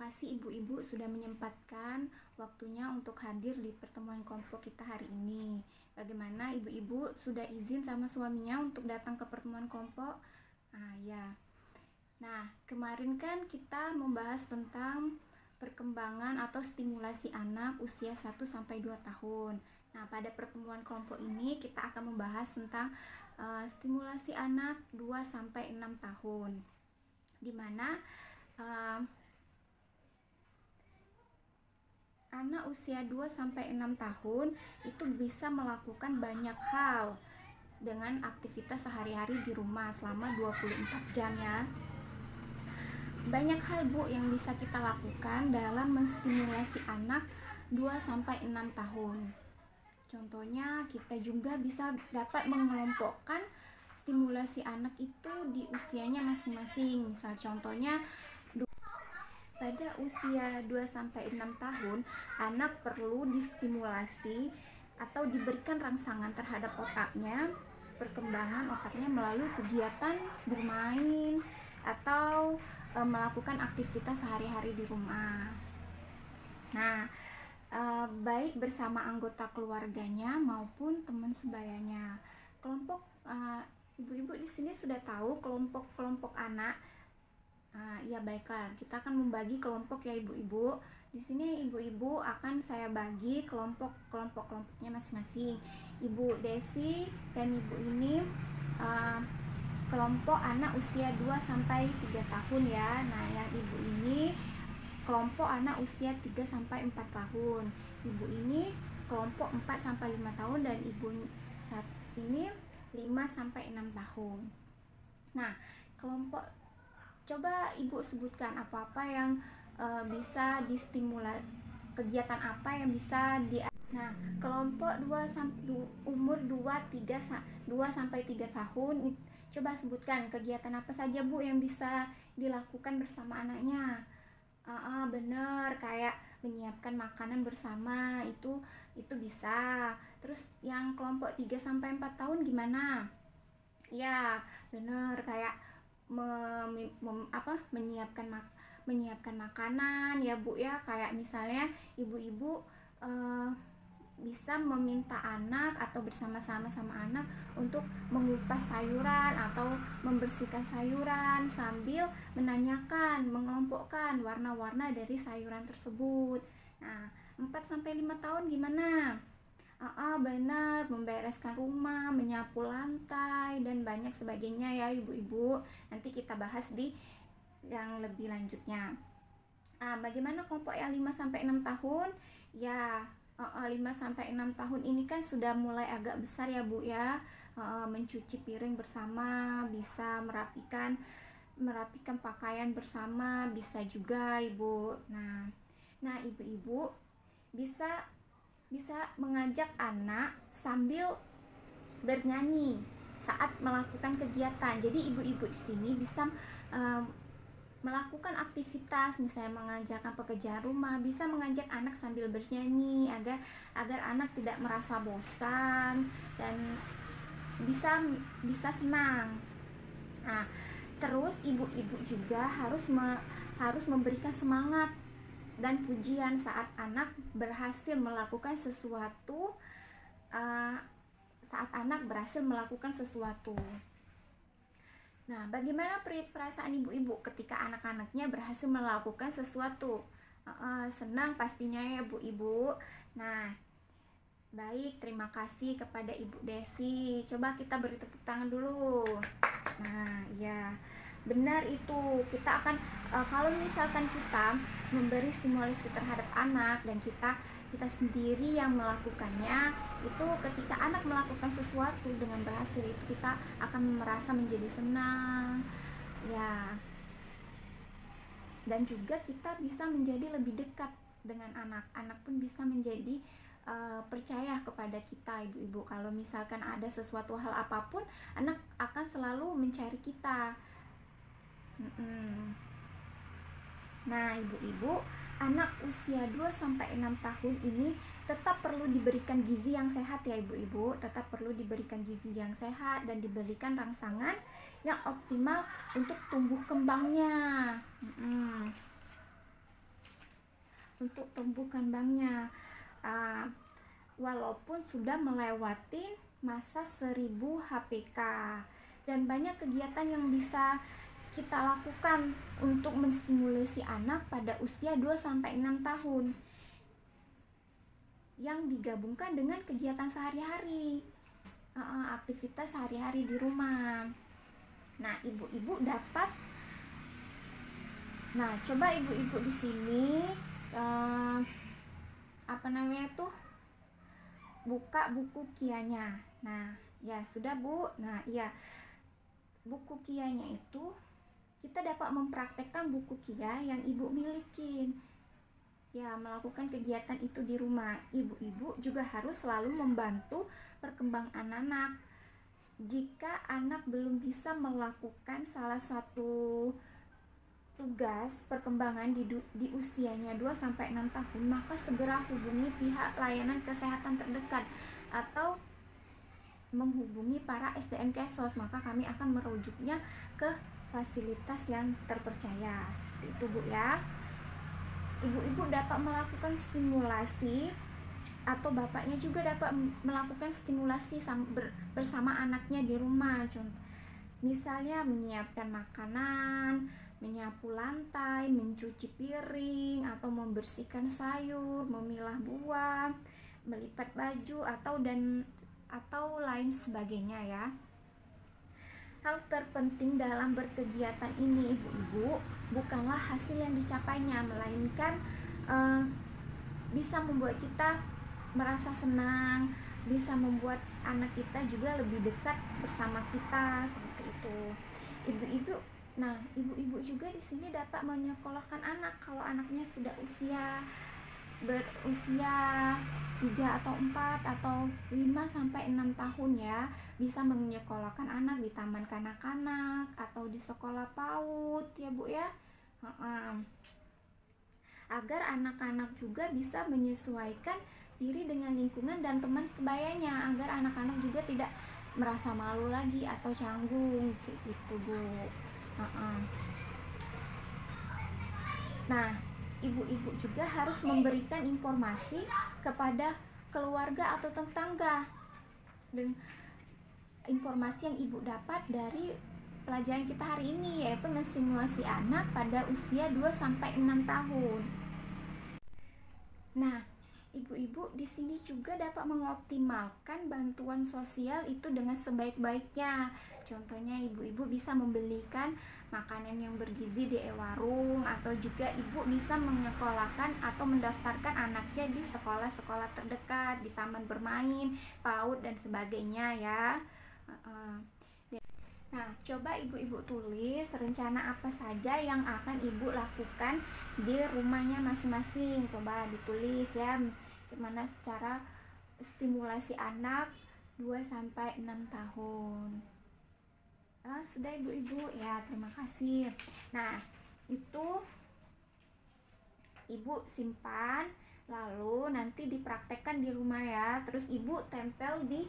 kasih ibu-ibu sudah menyempatkan waktunya untuk hadir di pertemuan kelompok kita hari ini. Bagaimana ibu-ibu sudah izin sama suaminya untuk datang ke pertemuan kelompok? Ya. Nah, kemarin kan kita membahas tentang perkembangan atau stimulasi anak usia 1-2 tahun. Nah, pada pertemuan kelompok ini kita akan membahas tentang stimulasi anak 2-6 tahun. Di mana anak usia 2-6 tahun itu bisa melakukan banyak hal dengan aktivitas sehari-hari di rumah selama 24 jam ya. Banyak hal Bu yang bisa kita lakukan dalam menstimulasi anak 2-6 tahun. Contohnya kita juga bisa dapat mengelompokkan stimulasi anak itu di usianya masing-masing. Misal contohnya pada usia 2-6 tahun, anak perlu distimulasi atau diberikan rangsangan terhadap otaknya, perkembangan otaknya melalui kegiatan bermain atau melakukan aktivitas sehari-hari di rumah. Nah, baik bersama anggota keluarganya maupun teman sebayanya. Kelompok ibu-ibu di sini sudah tahu kelompok-kelompok anak. Ya baiklah, kita akan membagi kelompok ya ibu-ibu. Di sini ibu-ibu akan saya bagi kelompoknya masing-masing. Ibu Desi dan ibu ini kelompok anak usia 2-3 tahun ya. Nah, yang ibu ini kelompok anak usia 3-4 tahun. Ibu ini kelompok 4-5 tahun dan ibu saat ini 5-6 tahun. Nah, coba ibu sebutkan apa-apa yang bisa distimulasi, kegiatan apa yang bisa Nah, kelompok umur 2-3 tahun, coba sebutkan kegiatan apa saja Bu yang bisa dilakukan bersama anaknya. Bener, kayak menyiapkan makanan bersama itu bisa. Terus yang kelompok 3-4 tahun gimana? Ya, bener, kayak menyiapkan makanan ya Bu ya, kayak misalnya ibu-ibu bisa meminta anak atau bersama-sama sama anak untuk mengupas sayuran atau membersihkan sayuran sambil menanyakan, mengelompokkan warna-warna dari sayuran tersebut. Nah, 4-5 tahun gimana? Benar, membereskan rumah, menyapu lantai, dan banyak sebagainya ya ibu-ibu. Nanti kita bahas di yang lebih lanjutnya. Bagaimana kelompok yang 5-6 tahun? Ya, 5-6 tahun ini kan sudah mulai agak besar ya Bu ya. Mencuci piring bersama, bisa merapikan pakaian bersama, bisa juga Ibu. Nah ibu-ibu bisa mengajak anak sambil bernyanyi saat melakukan kegiatan. Jadi ibu-ibu di sini bisa melakukan aktivitas, misalnya mengajarkan pekerjaan rumah, bisa mengajak anak sambil bernyanyi agar anak tidak merasa bosan dan bisa senang. Nah, terus ibu-ibu juga harus memberikan semangat dan pujian saat anak berhasil melakukan sesuatu. Nah, bagaimana perasaan ibu-ibu ketika anak-anaknya berhasil melakukan sesuatu? Senang pastinya ya Bu-ibu. Nah, baik, terima kasih kepada Ibu Desi. Coba kita beri tepuk tangan dulu. Nah, ya, benar itu. Kita akan kalau misalkan kita memberi stimulasi terhadap anak dan kita sendiri yang melakukannya, itu ketika anak melakukan sesuatu dengan berhasil itu kita akan merasa menjadi senang. Ya. Dan juga kita bisa menjadi lebih dekat dengan anak. Anak pun bisa menjadi percaya kepada kita ibu-ibu. Kalau misalkan ada sesuatu hal apapun, anak akan selalu mencari kita. Nah ibu-ibu, anak usia 2-6 tahun ini tetap perlu diberikan gizi yang sehat ya ibu-ibu. Tetap perlu diberikan gizi yang sehat dan diberikan rangsangan yang optimal untuk tumbuh kembangnya. untuk tumbuh kembangnya. Walaupun sudah melewati masa 1000 HPK, dan banyak kegiatan yang bisa kita lakukan untuk menstimulasi anak pada usia 2-6 tahun yang digabungkan dengan kegiatan sehari-hari, aktivitas sehari-hari di rumah. Nah, coba ibu-ibu di sini buka buku Kianya. Nah, ya sudah Bu. Nah, iya. Buku Kianya itu kita dapat mempraktekkan buku Kia yang ibu miliki. Ya, melakukan kegiatan itu di rumah. Ibu-ibu juga harus selalu membantu perkembangan anak. Jika anak belum bisa melakukan salah satu tugas perkembangan di usianya 2-6 tahun, maka segera hubungi pihak layanan kesehatan terdekat atau menghubungi para SDM Kesos, maka kami akan merujuknya ke fasilitas yang terpercaya. Seperti itu Bu ya. Ibu-ibu dapat melakukan stimulasi atau bapaknya juga dapat melakukan stimulasi bersama anaknya di rumah. Contoh, misalnya menyiapkan makanan, menyapu lantai, mencuci piring, atau membersihkan sayur, memilah buah, melipat baju atau lain sebagainya ya. Hal terpenting dalam berkegiatan ini ibu-ibu bukanlah hasil yang dicapainya, melainkan bisa membuat kita merasa senang, bisa membuat anak kita juga lebih dekat bersama kita, seperti itu. Ibu-ibu juga di sini dapat menyekolahkan anak kalau anaknya sudah berusia 3 atau 4 atau 5-6 tahun ya, bisa menyekolahkan anak di taman kanak-kanak atau di sekolah PAUD ya Bu ya. Agar anak-anak juga bisa menyesuaikan diri dengan lingkungan dan teman sebayanya, agar anak-anak juga tidak merasa malu lagi atau canggung kayak gitu Bu. Nah, ibu-ibu juga harus memberikan informasi kepada keluarga atau tetangga dan informasi yang ibu dapat dari pelajaran kita hari ini, yaitu menstimulasi anak pada usia 2-6 tahun. Nah, ibu-ibu di sini juga dapat mengoptimalkan bantuan sosial itu dengan sebaik-baiknya. Contohnya ibu-ibu bisa membelikan makanan yang bergizi di warung, atau juga ibu bisa menyekolahkan atau mendaftarkan anaknya di sekolah-sekolah terdekat, di taman bermain, PAUD dan sebagainya ya. Nah, coba ibu-ibu tulis rencana apa saja yang akan ibu lakukan di rumahnya masing-masing. Coba ditulis ya, gimana cara stimulasi anak 2-6 tahun. Sudah ibu-ibu ya, terima kasih. Nah, itu ibu simpan, lalu nanti dipraktekkan di rumah ya. Terus ibu tempel di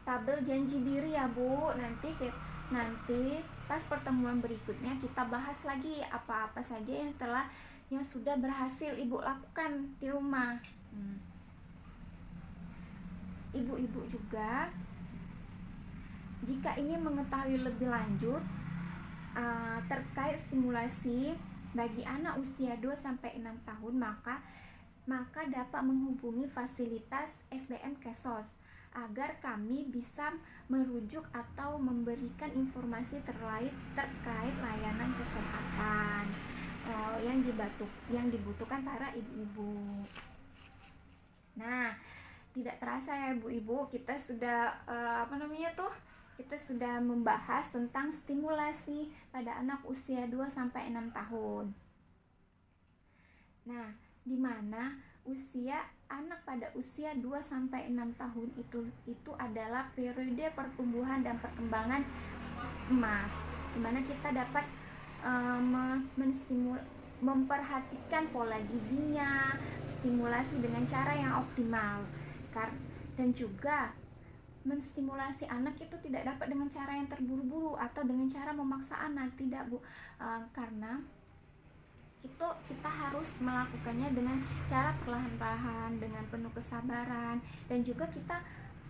tabel janji diri ya Bu. Nanti pas pertemuan berikutnya kita bahas lagi apa-apa saja yang sudah berhasil ibu lakukan di rumah. Ibu-ibu juga jika ingin mengetahui lebih lanjut terkait stimulasi bagi anak usia 2-6 tahun, maka dapat menghubungi fasilitas SDM Kesos agar kami bisa merujuk atau memberikan informasi terkait layanan kesehatan yang dibutuhkan para ibu-ibu. Nah, tidak terasa ya ibu-ibu, kita sudah kita sudah membahas tentang stimulasi pada anak usia 2-6 tahun. Nah, di mana anak pada usia 2-6 tahun itu adalah periode pertumbuhan dan perkembangan emas, di mana kita dapat memperhatikan pola gizinya, stimulasi dengan cara yang optimal, dan juga menstimulasi anak itu tidak dapat dengan cara yang terburu-buru atau dengan cara memaksa anak, tidak Bu, karena itu kita harus melakukannya dengan cara perlahan-lahan, dengan penuh kesabaran, dan juga kita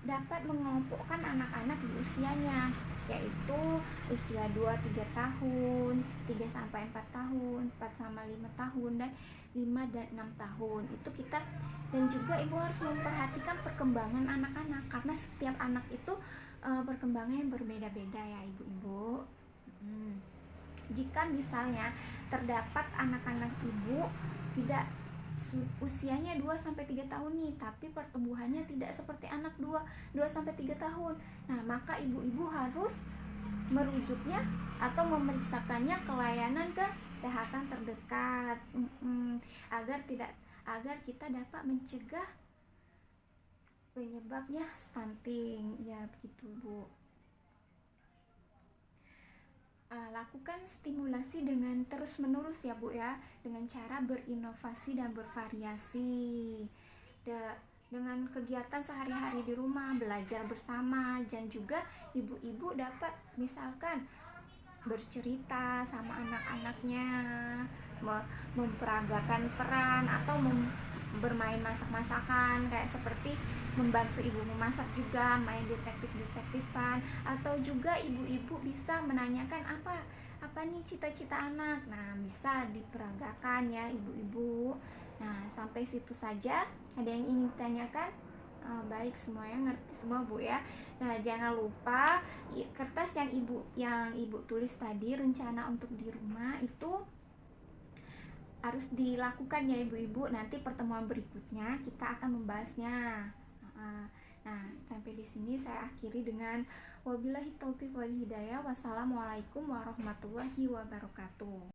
dapat mengelompokkan anak-anak di usianya, yaitu usia 2-3 tahun, 3-4 tahun, 4-5 tahun, dan 5 dan 6 tahun. Itu kita, dan juga ibu harus memperhatikan perkembangan anak-anak, karena setiap anak itu perkembangannya berbeda-beda ya ibu-ibu. Jika misalnya terdapat anak-anak ibu tidak usianya 2-3 tahun nih, tapi pertumbuhannya tidak seperti anak 2-3 tahun. Nah, maka ibu-ibu harus merujuknya atau memeriksakannya ke layanan kesehatan terdekat, agar kita dapat mencegah penyebabnya stunting. Ya, begitu, Bu. Lakukan stimulasi dengan terus-menerus ya Bu ya, dengan cara berinovasi dan bervariasi. Dengan kegiatan sehari-hari di rumah, belajar bersama, dan juga ibu-ibu dapat misalkan bercerita sama anak-anaknya, memperagakan peran, atau bermain masak-masakan, kayak seperti membantu ibu memasak, juga main detektif-detektifan, atau juga ibu-ibu bisa menanyakan apa nih cita-cita anak. Nah, bisa diperagakan ya ibu-ibu. Nah, sampai situ saja. Ada yang ingin ditanyakan? Baik, semuanya ngerti semua Bu ya. Nah, jangan lupa kertas yang ibu tulis tadi, rencana untuk di rumah itu harus dilakukan ya ibu-ibu. Nanti pertemuan berikutnya kita akan membahasnya. Nah, sampai di sini saya akhiri dengan wabillahi taufiq wal hidayah. Wassalamualaikum warahmatullahi wabarakatuh.